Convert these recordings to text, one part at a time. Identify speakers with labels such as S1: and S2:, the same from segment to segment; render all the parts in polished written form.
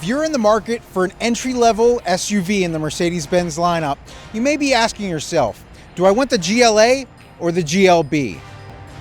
S1: If you're in the market for an entry-level SUV in the Mercedes-Benz lineup, you may be asking yourself, do I want the GLA or the GLB?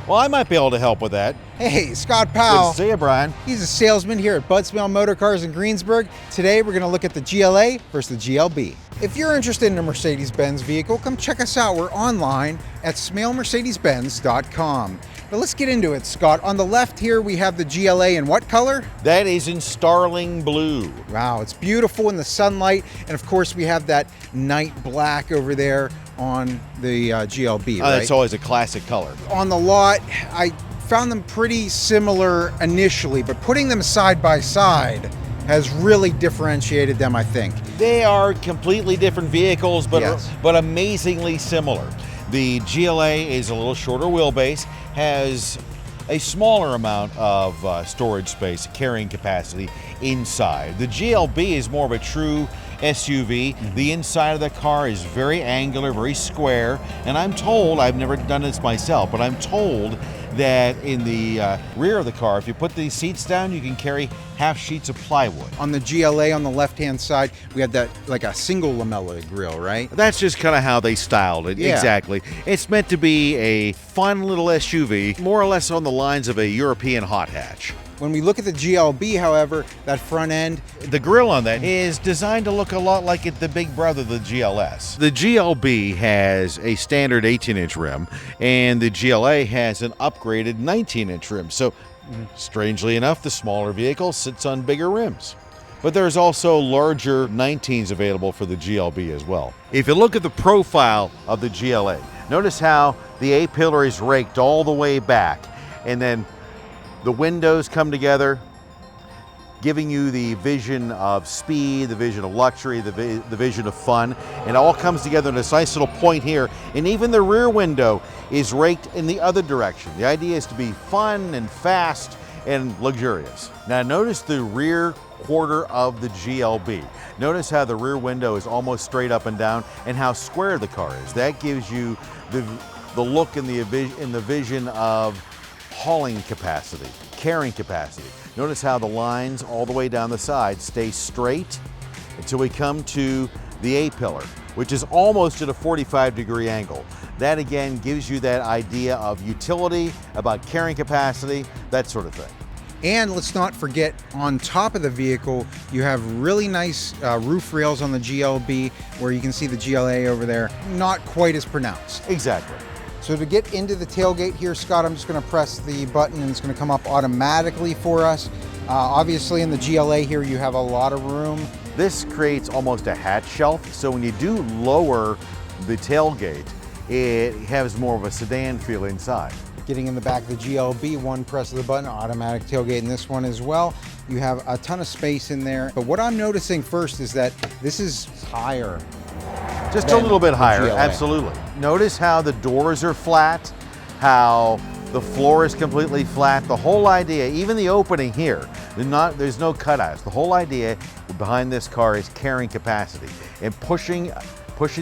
S2: Well, I might be able to help with that.
S1: Hey, Scott
S2: Good
S1: Powell.
S2: to see you, Brian.
S1: He's a salesman here at Smail Motor Cars in Greensburg. Today, we're going to look at the GLA versus the GLB. If you're interested in a Mercedes-Benz vehicle, come check us out. We're online at smailmercedesbenz.com. But let's get into it, Scott. On the left here, we have the GLA in what color?
S2: That is in starling blue.
S1: Wow, it's beautiful in the sunlight. And of course, we have that night black over there on the GLB, right?
S2: That's always a classic color.
S1: On the lot, I found them pretty similar initially, but putting them side by side has really differentiated them, I think.
S2: They are completely different vehicles, but,
S1: Yes.
S2: but amazingly similar. The GLA is a little shorter wheelbase, has a smaller amount of storage space, carrying capacity inside. The GLB is more of a true SUV. The inside of the car is very angular, very square, and I'm told, I've never done this myself, but I'm told that in the rear of the car, if you put these seats down, you can carry half sheets of plywood.
S1: On the GLA on the left-hand side, we have that like a single lamella grille, right?
S2: That's just kind of how they styled it.
S1: Yeah.
S2: Exactly. It's meant to be a fun little SUV, more or less on the lines of a European hot hatch.
S1: When we look at the GLB, however, that front end,
S2: The grille on that is designed to look a lot like the big brother, the GLS. The GLB has a standard 18-inch rim, and the GLA has an upgraded 19-inch rim. So, strangely enough, the smaller vehicle sits on bigger rims. But there's also larger 19s available for the GLB as well. If you look at the profile of the GLA, notice how the A-pillar is raked all the way back, and then the windows come together, giving you the vision of speed, the vision of luxury, the vision of fun. And it all comes together in this nice little point here. And even the rear window is raked in the other direction. The idea is to be fun and fast and luxurious. Now notice the rear quarter of the GLB. Notice how the rear window is almost straight up and down and how square the car is. That gives you the look and the vision of hauling capacity, carrying capacity. Notice how the lines all the way down the side stay straight until we come to the A-pillar, which is almost at a 45-degree angle. That again gives you that idea of utility, about carrying capacity, that sort of thing.
S1: and let's not forget, on top of the vehicle, you have really nice roof rails on the GLB, where you can see the GLA over there, not quite as pronounced.
S2: Exactly.
S1: So to get into the tailgate here, Scott, I'm just going to press the button and it's going to come up automatically for us. Obviously in the GLA here, you have a lot of room.
S2: This creates almost a hatch shelf, so when you do lower the tailgate, it has more of a sedan feel inside.
S1: Getting in the back of the GLB, one press of the button, automatic tailgate in this one as well. You have a ton of space in there. But what I'm noticing first is that this is higher.
S2: Just a little bit higher,
S1: GLA.
S2: absolutely. Notice how the doors are flat, how the floor is completely flat. The whole idea, even the opening here, there's no cutouts. The whole idea behind this car is carrying capacity and pushing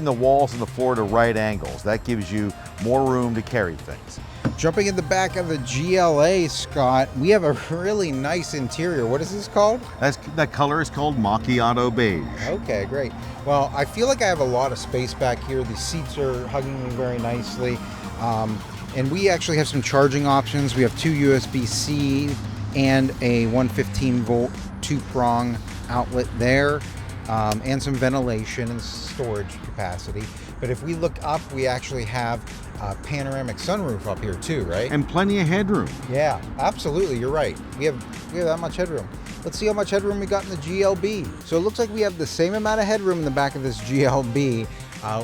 S2: the walls and the floor to right angles. That gives you more room to carry things.
S1: Jumping in the back of the GLA, Scott, we have a really nice interior. What is this called?
S2: That color is called macchiato beige.
S1: Okay, great. Well, I feel like I have a lot of space back here. The seats are hugging me very nicely. And we actually have some charging options. We have two USB-C and a 115-volt two-prong outlet there, and some ventilation and storage capacity. But if we look up, we actually have a panoramic sunroof up here too, right?
S2: And plenty of headroom.
S1: Yeah, absolutely, you're right. We have that much headroom. Let's see how much headroom we got in the GLB. So it looks like we have the same amount of headroom in the back of this GLB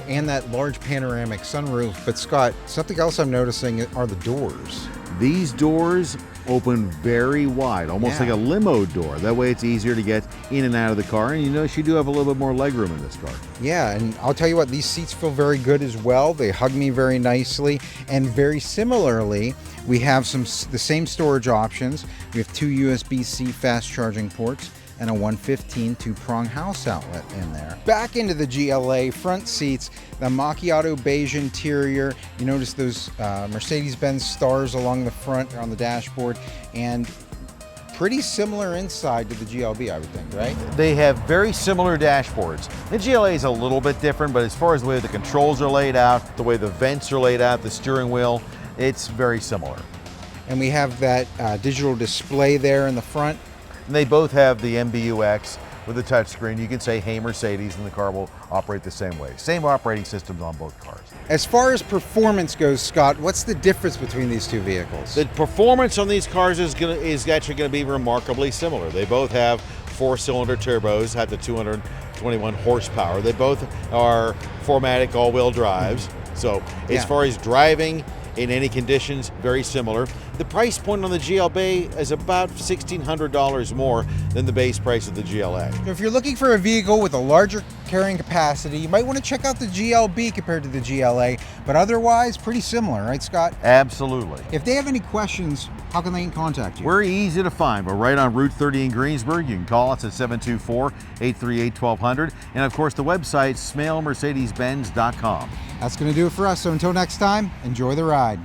S1: and that large panoramic sunroof. But Scott, something else I'm noticing are the doors.
S2: These doors open very wide, almost like a limo door. That way it's easier to get in and out of the car. And you notice you do have a little bit more legroom in this car.
S1: Yeah, and I'll tell you what, these seats feel very good as well. They hug me very nicely. And very similarly, we have the same storage options. We have two USB-C fast charging ports and a 115 two-prong house outlet in there. Back into the GLA, front seats, the macchiato beige interior. You notice those Mercedes-Benz stars along the front on the dashboard, and pretty similar inside to the GLB, I would think, right?
S2: They have very similar dashboards. The GLA is a little bit different, but as far as the way the controls are laid out, the way the vents are laid out, the steering wheel, it's very similar.
S1: And we have that digital display there in the front.
S2: And they both have the MBUX with the touchscreen. You can say, hey Mercedes, and the car will operate the same way. Same operating systems on both cars.
S1: As far as performance goes, Scott, what's the difference between these two vehicles?
S2: The performance on these cars is actually going to be remarkably similar. They both have 4-cylinder turbos, have the 221 horsepower. They both are 4MATIC all-wheel drives. So as far as driving in any conditions, very similar. The price point on the GLB is about $1,600 more than the base price of the GLA.
S1: So if you're looking for a vehicle with a larger carrying capacity, you might want to check out the GLB compared to the GLA, but otherwise pretty similar, right, Scott?
S2: Absolutely.
S1: If they have any questions, how can they contact you?
S2: We're easy to find. We're right on Route 30 in Greensburg. You can call us at 724-838-1200. And of course, the website, Smail mercedesbenz.com.
S1: That's going to do it for us. So until next time, enjoy the ride.